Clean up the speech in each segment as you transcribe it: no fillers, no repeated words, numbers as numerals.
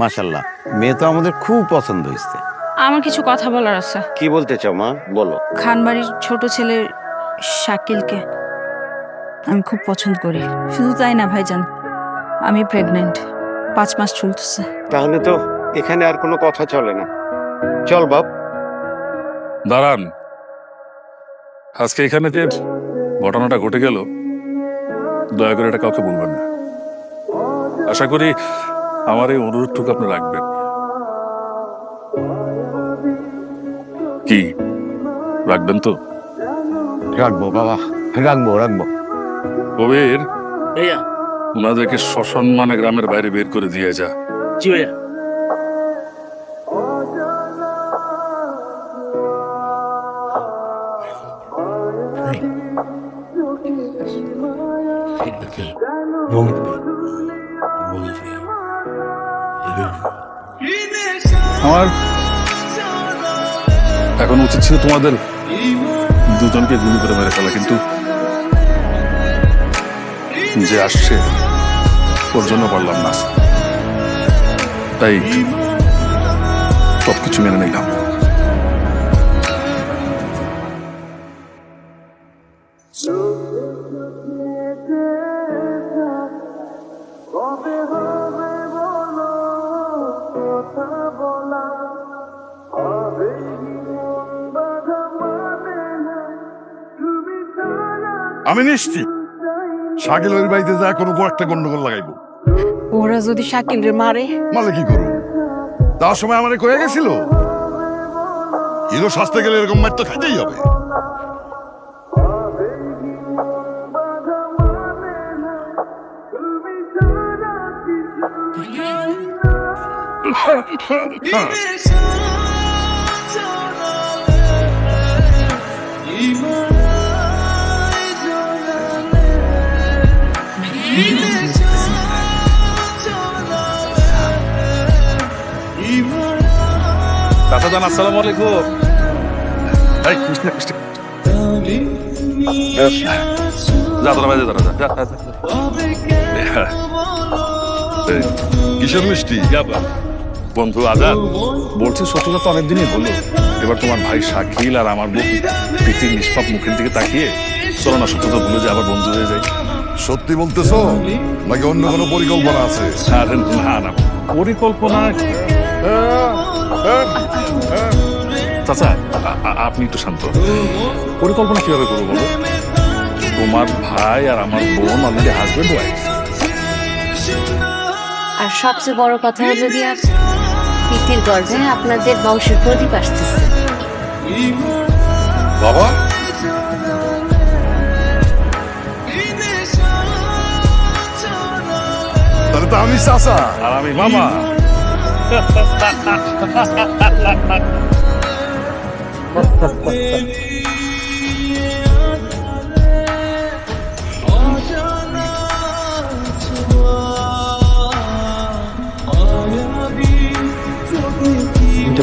মাশাল্লাহ, মেয়ে তো আমাদের খুব পছন্দ হয়েছে। আমার কিছু কথা বলার আছে। কি বলতে চাও মা, বলো। খানবাড়ির ছোট ছেলে শাকিলকে আমি খুব পছন্দ করি। শুধু তাই না ভাইজান, আমি প্রেগনেন্ট, 5 মাস চলতেছে। তাহলে তো এখানে আর কোনো কথা চলে না। চল বাপ। দাঁড়ান, আজকে এখানে যে ঘটনাটা ঘটে গেল, দয়া করে এটা কাউকে বলবেন না। আশা করি আমার এই অনুরোধটুকু আপনি রাখবেন। কি রাখবেন তো? রাখবো বাবা, রাখবো রাখবো। কবির, ভাইয়া। ওনাদেরকে সসম্মানে গ্রামের বাইরে বের করে দিয়ে যা। জি ভাইয়া। আমার এখন উচিত ছিল তোমাদের দুজনকে গুলি করে মেরে ফেলা, কিন্তু যে আসছে ওর জন্য পারলাম না, তাই সবকিছু মেনে নিলাম। আমি নিশ্চিত শাকিল ওর বাড়িতে যা কোনো একটা গন্ডগোল লাগাইবো। ওরা যদি শাকিলরে মারে? মালে কি করো, তার সময় আমারে কয়ে গেছিল হিরো শাস্তে গেলে এরকম মার তো খাইতেই হবে। চাচা জান, আসসালামু আলাইকুম। এই, মিষ্টি, মিষ্টি। যা তোরা বাইরে দাঁড়া, যা, যা, যা। এই, কিসের মিষ্টি? বন্ধু আজাদ বলছে, শত্রুতা তো অনেকদিনই হলো, এবার তোমার ভাই শাকিল আর আমার বউ প্রীতির নিষ্পাপ মুখের দিকে তাকিয়ে চলো না শত্রুতা ভুলে যে আবার বন্ধু হয়ে যায়। সত্যি বলতেছো নাকি অন্য কোনো পরিকল্পনা আছে? আরে না না, পরিকল্পনা। চাচা, আপনি একটু শান্ত। পরিকল্পনা কিভাবে করবো বলো? তোমার ভাই আর আমার বোন অলরেডি হাজবেন্ড ওয়াইফ। আর সবচেয়ে বড় কথা হলো গিয়া প্রীতির গর্ভে আপনাদের বংশের প্রদীপ আসতেছে। বাবা, তাহলে তো আমি চাচা আর আমি মামা।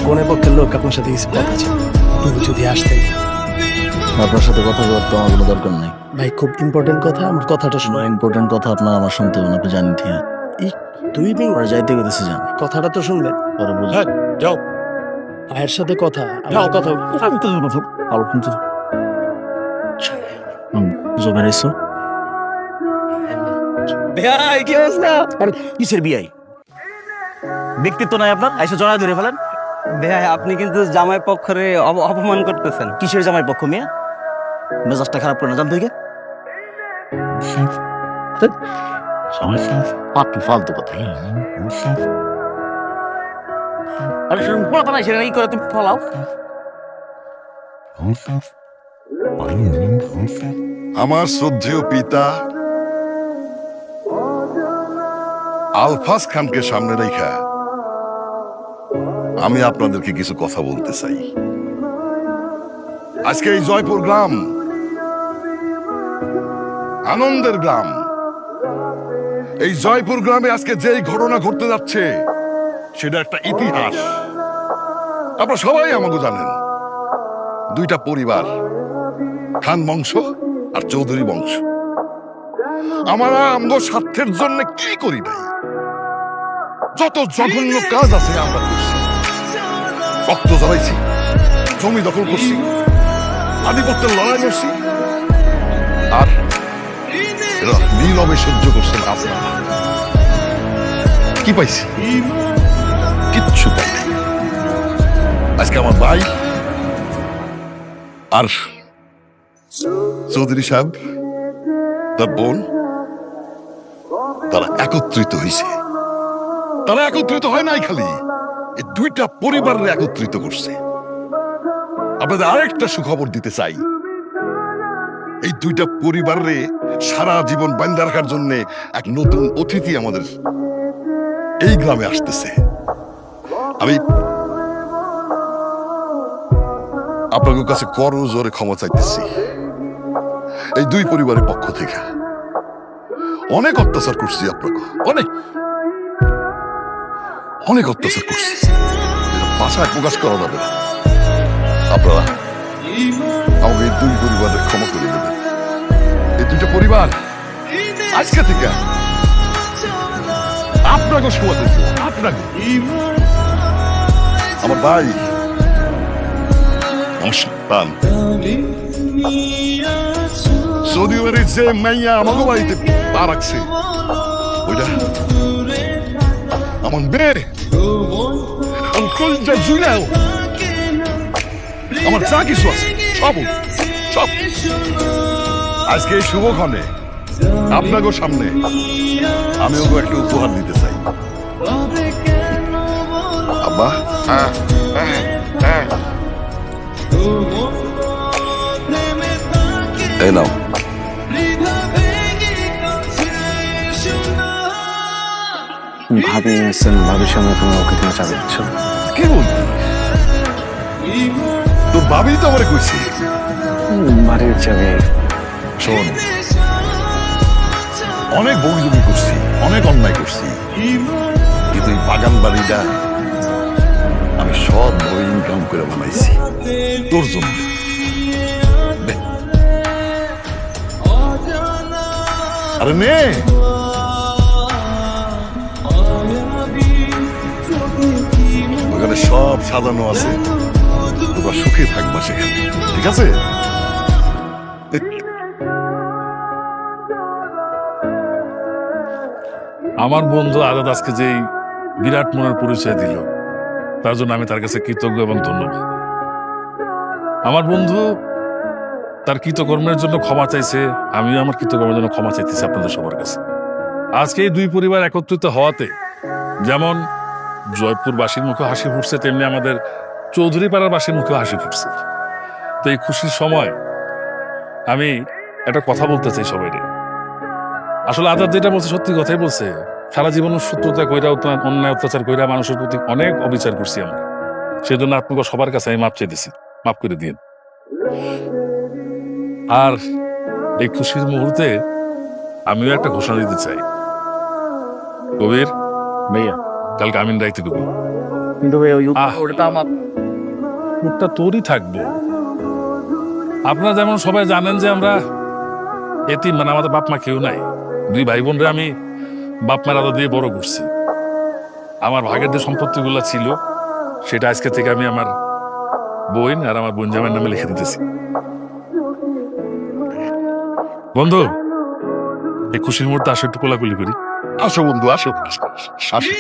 কোনের পক্ষের লোক আপনার সাথে কিছু কথা আছে, যদি আসতেন। আপনার সাথে কথা বলার তো আমার কোনো দরকার নেই ভাই, খুব ইম্পর্টেন্ট কথা, আমার কথাটা শুনো। ইম্পর্টেন্ট কথা আপনার আমার শুনতে হবে না, আপনি জানেন ঠিক। 2 দিন ওরা যাইতে গেছে, জান কথাটা তো শুনবেন। পরে বুঝি। যাও, ভাইয়ের সাথে কথা, আমার কথা ভালো শুনতে জোগাড় এসো। ভাই কি অবস্থা? কিসের বিয়াই? ব্যক্তিত্ব নাই আপনার, আইসা জড়ায় ধরে ফেলেন। ভাই আপনি কিন্তু জামাই পক্ষরে অপমান করতেছেন। কিসের জামাই পক্ষ মিয়া? মেজাজটা খারাপ করে না, জান থেকে ফালতু কথা। আরে পোলা পালাই সেটা এই করে তুমি ফলাও। আমার শ্রদ্ধেয় পিতা আলফাজ খানকে সামনে রেখা আমি আপনাদেরকে কিছু কথা বলতে চাই। আজকে এই জয়পুর গ্রাম আনন্দের গ্রাম। এই জয়পুর গ্রামে আজকে যেই ঘটনা ঘটতে যাচ্ছে সেটা একটা ইতিহাস। আপনারা সবাই আমাকে জানেন, দুইটা পরিবার, খান বংশ আর চৌধুরী বংশ। আমরা আমগো স্বার্থের জন্য কি করি নাই, যত জঘন্য কাজ আছে আমরা করছি, রক্ত জ্বালাইছি, জমি দখল করছি, আধিপত্যের লড়াই করছি, আর এরা নীরবে সহ্য করছেন আপনারা। কি পাইছি? কিচ্ছু পাই নাই। আজকে আমার ভাই আর চৌধুরী সাহেব, তার বোন, তারা একত্রিত হয়েছে। তারা একত্রিত হয় নাই, খালি এই দুইটা পরিবারের একত্রিত করছে। আপনাদের আরেকটা সুখবর দিতে চাই, এই দুইটা পরিবারে সারা জীবন বান্ধা রাখার জন্য এক নতুন অতিথি আমাদের এই গ্রামে আসতেছে। আমি আপনাদের কাছে করো জোরে ক্ষমা চাইতেছি। এই দুই পরিবারের পক্ষ থেকে অনেক অত্যাচার করছি, আপনাকে অনেক অনেক অত্যাচার করছি, ভাষায় প্রকাশ করা যাবে না। আপনারা আমাকে এই দুই পরিবারের ক্ষমা করে দেবেন। এই দুইটা পরিবার আজকে থেকে আপনাকে সেবা করবো। আপনাকে, আমার ভাই, আমার সন্তান, সৌদি আরবের যে মাইয়া আমাকে বাড়িতে পা রাখছে, ওইটা আমার মেয়ে, আমার কলিজা জুড়াও, আমার যা কিছু আছে সব সব আজকে এই শুভক্ষণে আপনাকে সামনে আমি ওকে একটা উপহার দিতে চাই। আব্বা, এই নাও। ভাবি এসেছেন, ভাবির সামনে তুমি ওকে তুমি চাবি দিচ্ছ? কি বলবি? তোর ভাবি তো আমার কইছে বাড়ির চাবি। শোন, অনেক বউজমি করছি, অনেক অন্যায় করছি, কিন্তু এই বাগান বাড়িটা আমি সব বই ইনকাম করে বানাইছি তোর জন্য। নে। আরে নে, ওখানে সব সাজানো আছে, তোমরা সুখে থাকবা সেখানে, ঠিক আছে? আমার বন্ধু আজাদ আজকে যেই বিরাট মনের পরিচয় দিল, তার জন্য আমি তার কাছে কৃতজ্ঞ এবং ধন্যবাদ। আমার বন্ধু তার কৃতকর্মের জন্য ক্ষমা চাইছে, আমিও আমার কৃতকর্মের জন্য ক্ষমা চাইতেছি আপনাদের সবার কাছে। আজকে এই দুই পরিবার একত্রিত হওয়াতে যেমন জয়পুরবাসীর মুখে হাসি ফুটছে, তেমনি আমাদের চৌধুরী পাড়ার বাসীর মুখে হাসি ফুটছে। তো এই খুশির সময় আমি একটা কথা বলতে চাই সবাইকে। আসলে আজাদ যেটা বলছে সত্যি কথাই বলছে। সারা জীবন শত্রুতা কইরা, অন্যায় অত্যাচার কইরা মানুষের প্রতি অনেক অবিচার করছি আমরা। সেজন্য আপনাকে সবার কাছে আমি মাপ চাইতেছি, মাফ করে দিন। আর এই খুশির মুহূর্তে আমিও একটা ঘোষণা দিতে চাই। কবির ভাইয়া, কালকে আমিন রাইতে কবি, কিন্তু ভাই ওই আহ। ওটা তো আমার মুখটা তোরই থাকবে। আপনারা যেমন সবাই জানেন যে আমরা এতিম, মানে আমাদের বাপ মা কেউ নাই। দুই ভাই বোনরা আমি বাপ মার আদা দিয়ে বড় করছি। আমার ভাগের যে সম্পত্তিগুলো ছিল সেটা আজকে থেকে আমি আমার বোন আর আমার বোন জামাইয়ের নামে লিখে দিতেছি। বন্ধু, এই খুশির মুহূর্তে আসো, একটু কোলাকুলি করি। আসো বন্ধু, আসো আসো।